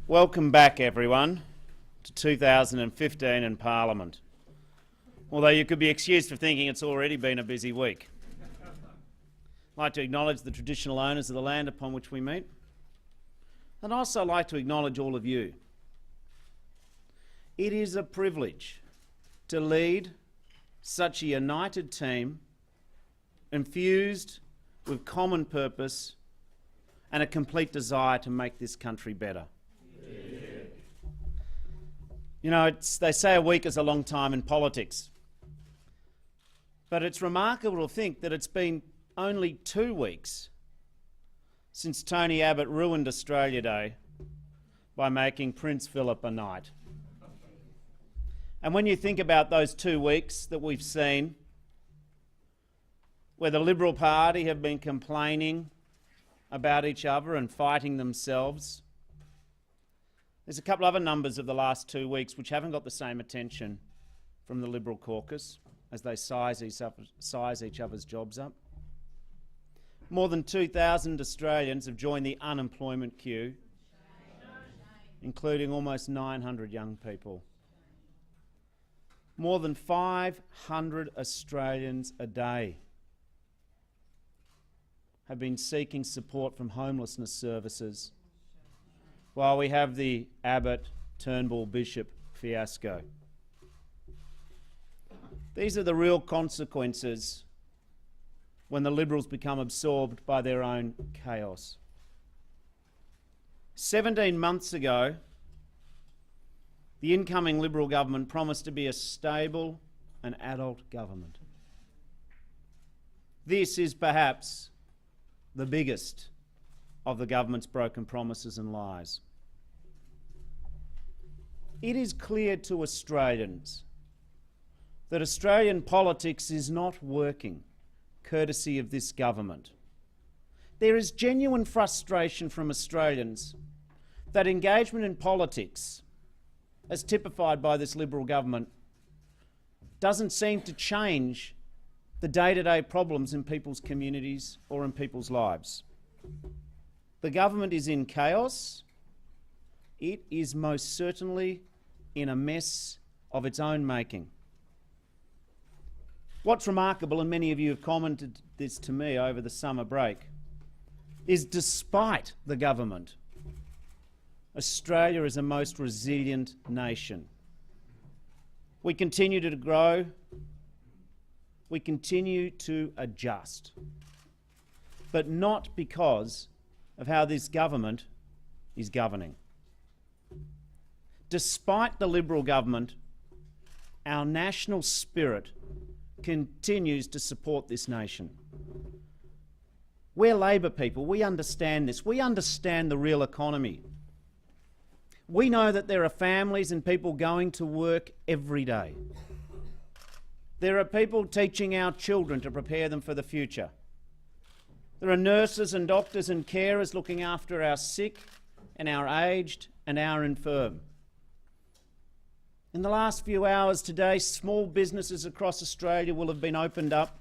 Welcome back, everyone, to 2015 in Parliament. Although you could be excused for thinking it's already been a busy week. I'd like to acknowledge the traditional owners of the land upon which we meet. And I'd also like to acknowledge all of you. It is a privilege to lead such a united team, infused with common purpose and a complete desire to make this country better. You know, they say a week is a long time in politics. But it's remarkable to think that it's been only 2 weeks since Tony Abbott ruined Australia Day by making Prince Philip a knight. And when you think about those 2 weeks that we've seen, where the Liberal Party have been complaining about each other and fighting themselves, there's a couple other numbers of the last 2 weeks which haven't got the same attention from the Liberal caucus as they size each other's jobs up. More than 2,000 Australians have joined the unemployment queue, including almost 900 young people. More than 500 Australians a day have been seeking support from homelessness services, while we have the Abbott-Turnbull-Bishop fiasco. These are the real consequences when the Liberals become absorbed by their own chaos. 17 months ago, the incoming Liberal government promised to be a stable and adult government. This is perhaps the biggest of the government's broken promises and lies. It is clear to Australians that Australian politics is not working, courtesy of this government. There is genuine frustration from Australians that engagement in politics, as typified by this Liberal government, doesn't seem to change the day-to-day problems in people's communities or in people's lives. The government is in chaos. It is most certainly in a mess of its own making. What's remarkable, and many of you have commented this to me over the summer break, is despite the government, Australia is a most resilient nation. We continue to grow. We continue to adjust, but not because of how this government is governing. Despite the Liberal government, our national spirit continues to support this nation. We're Labor people, we understand this. We understand the real economy. We know that there are families and people going to work every day. There are people teaching our children to prepare them for the future. There are nurses and doctors and carers looking after our sick and our aged and our infirm. In the last few hours today, small businesses across Australia will have been opened up,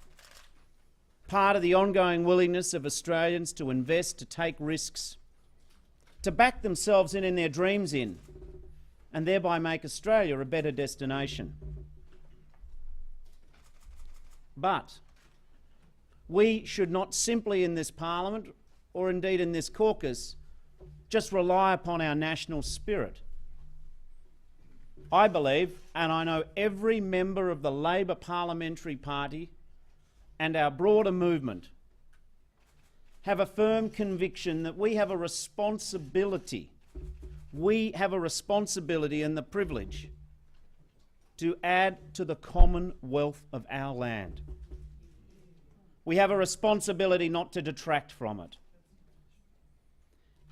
part of the ongoing willingness of Australians to invest, to take risks, to back themselves in their dreams in, and thereby make Australia a better destination. But we should not simply in this Parliament, or indeed in this caucus, just rely upon our national spirit. I believe, and I know every member of the Labor Parliamentary Party and our broader movement have a firm conviction that we have a responsibility. We have a responsibility and the privilege to add to the commonwealth of our land. We have a responsibility not to detract from it.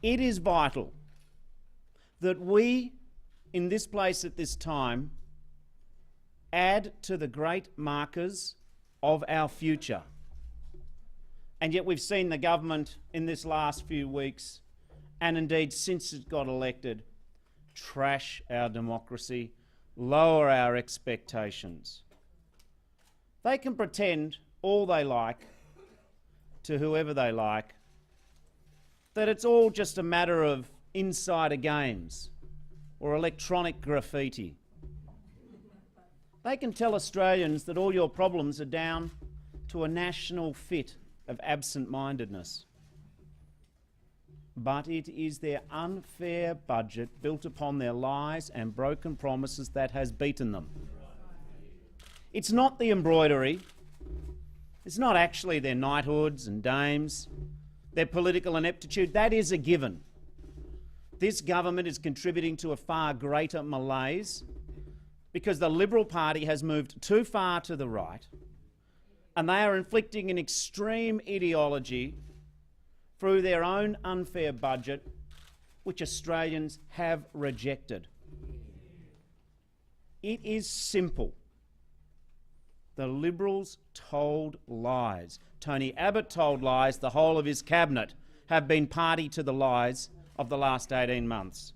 It is vital that we, in this place at this time, add to the great markers of our future. And yet we've seen the government in this last few weeks, and indeed since it got elected, trash our democracy, lower our expectations. They can pretend all they like to whoever they like that it's all just a matter of insider games or electronic graffiti. They can tell Australians that all your problems are down to a national fit of absent-mindedness. But it is their unfair budget built upon their lies and broken promises that has beaten them. It's not the embroidery. It's not actually their knighthoods and dames, their political ineptitude. That is a given. This government is contributing to a far greater malaise because the Liberal Party has moved too far to the right, and they are inflicting an extreme ideology through their own unfair budget, which Australians have rejected. It is simple. The Liberals told lies. Tony Abbott told lies. The whole of his cabinet have been party to the lies of the last 18 months.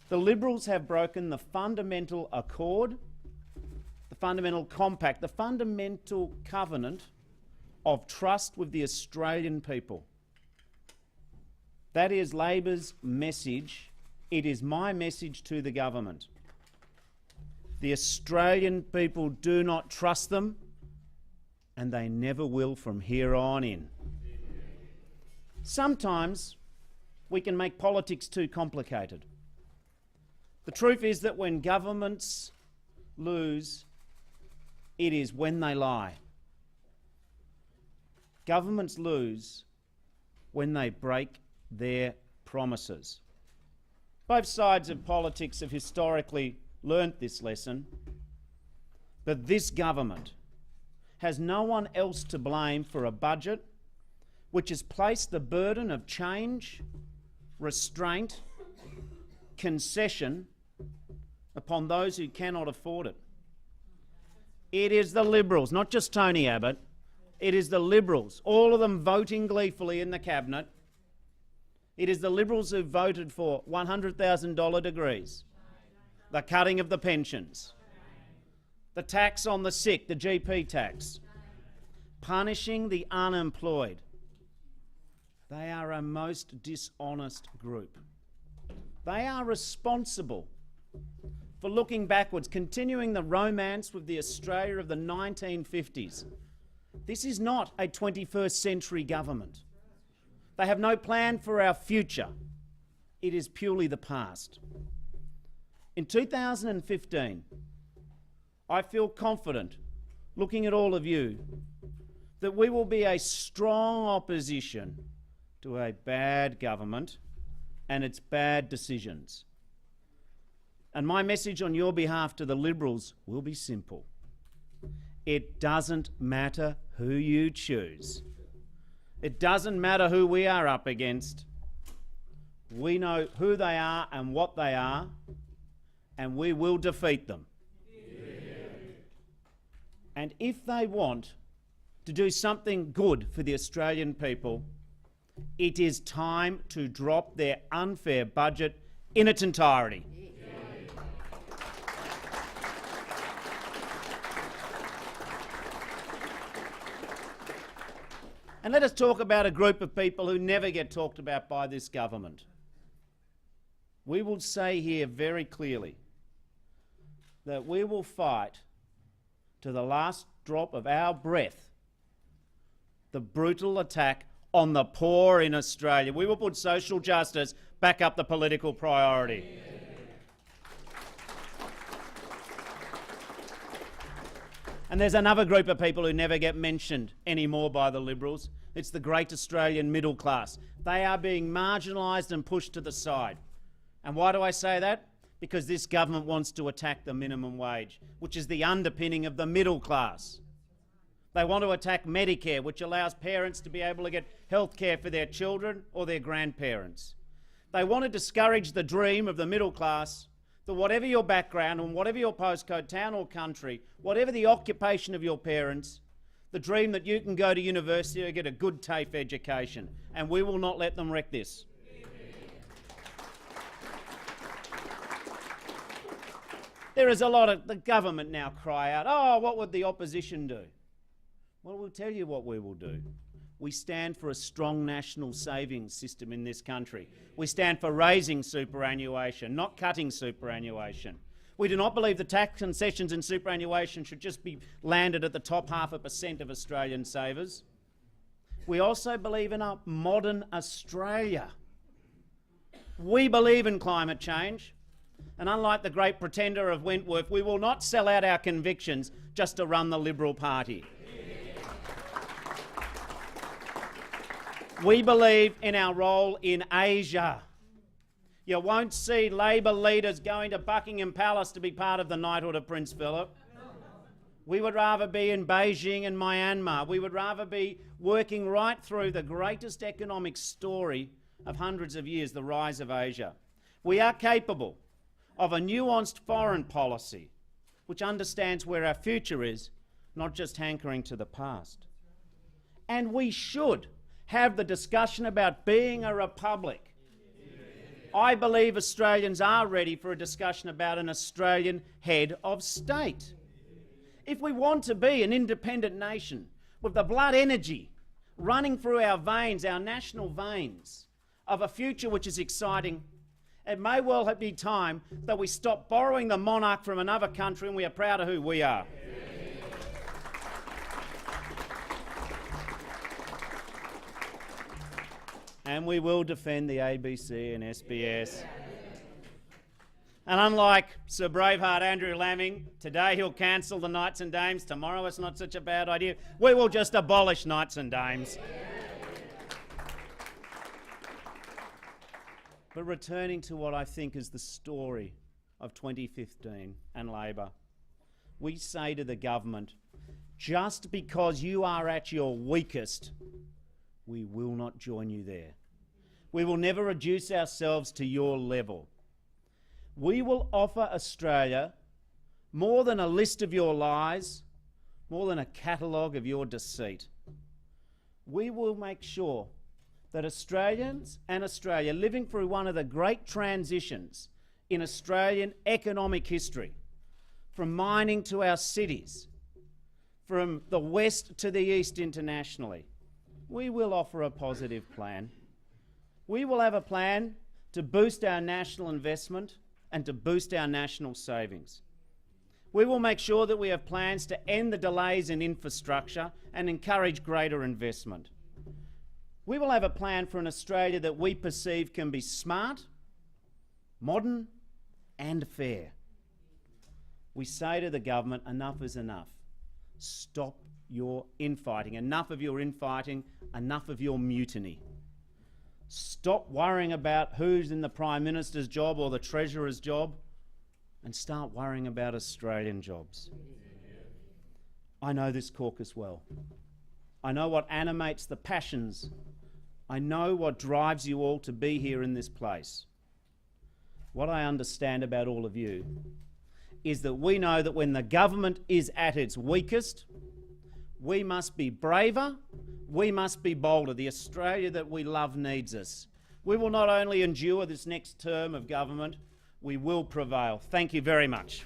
The Liberals have broken the fundamental accord, the fundamental compact, the fundamental covenant of trust with the Australian people. That is Labor's message. It is my message to the government. The Australian people do not trust them, and they never will from here on in. Sometimes we can make politics too complicated. The truth is that when governments lose, it is when they lie. Governments lose when they break their promises. Both sides of politics have historically learnt this lesson, but this government has no one else to blame for a budget which has placed the burden of change, restraint, concession upon those who cannot afford it. It is the Liberals, not just Tony Abbott. It is the Liberals, all of them voting gleefully in the cabinet. It is the Liberals who voted for $100,000 degrees, the cutting of the pensions, the tax on the sick, the GP tax, punishing the unemployed. They are a most dishonest group. They are responsible for looking backwards, continuing the romance with the Australia of the 1950s. This is not a 21st century government. They have no plan for our future. It is purely the past. In 2015, I feel confident, looking at all of you, that we will be a strong opposition to a bad government and its bad decisions. And my message on your behalf to the Liberals will be simple. It doesn't matter who you choose. It doesn't matter who we are up against. We know who they are and what they are, and we will defeat them. Yeah. And if they want to do something good for the Australian people, it is time to drop their unfair budget in its entirety. And let us talk about a group of people who never get talked about by this government. We will say here very clearly that we will fight to the last drop of our breath the brutal attack on the poor in Australia. We will put social justice back up the political priority. And there's another group of people who never get mentioned anymore by the Liberals. It's the great Australian middle class. They are being marginalised and pushed to the side. And why do I say that? Because this government wants to attack the minimum wage, which is the underpinning of the middle class. They want to attack Medicare, which allows parents to be able to get health care for their children or their grandparents. They want to discourage the dream of the middle class that whatever your background and whatever your postcode, town or country, whatever the occupation of your parents, the dream that you can go to university or get a good TAFE education. And we will not let them wreck this. There is a lot of the government now cry out, oh, what would the opposition do? Well, we'll tell you what we will do. We stand for a strong national savings system in this country. We stand for raising superannuation, not cutting superannuation. We do not believe the tax concessions in superannuation should just be landed at the top 0.5% of Australian savers. We also believe in a modern Australia. We believe in climate change, and unlike the great pretender of Wentworth, we will not sell out our convictions just to run the Liberal Party. We believe in our role in Asia. You won't see Labor leaders going to Buckingham Palace to be part of the knighthood of Prince Philip. We would rather be in Beijing and Myanmar. We would rather be working right through the greatest economic story of hundreds of years, the rise of Asia. We are capable of a nuanced foreign policy which understands where our future is, not just hankering to the past. And we should have the discussion about being a republic. I believe Australians are ready for a discussion about an Australian head of state. If we want to be an independent nation with the blood energy running through our veins, our national veins, of a future which is exciting, it may well be time that we stop borrowing the monarch from another country and we are proud of who we are. And we will defend the ABC and SBS. And unlike Sir Braveheart Andrew Laming, today he'll cancel the Knights and Dames, tomorrow it's not such a bad idea. We will just abolish Knights and Dames. But returning to what I think is the story of 2015 and Labor, we say to the government, just because you are at your weakest, we will not join you there. We will never reduce ourselves to your level. We will offer Australia more than a list of your lies, more than a catalogue of your deceit. We will make sure that Australians and Australia, living through one of the great transitions in Australian economic history, from mining to our cities, from the west to the east internationally, we will offer a positive plan. We will have a plan to boost our national investment and to boost our national savings. We will make sure that we have plans to end the delays in infrastructure and encourage greater investment. We will have a plan for an Australia that we perceive can be smart, modern and fair. We say to the government, enough is enough. Stop your infighting. Enough of your infighting, enough of your mutiny. Stop worrying about who's in the Prime Minister's job or the Treasurer's job and start worrying about Australian jobs. I know this caucus well. I know what animates the passions. I know what drives you all to be here in this place. What I understand about all of you is that we know that when the government is at its weakest, we must be braver, we must be bolder. The Australia that we love needs us. We will not only endure this next term of government, we will prevail. Thank you very much.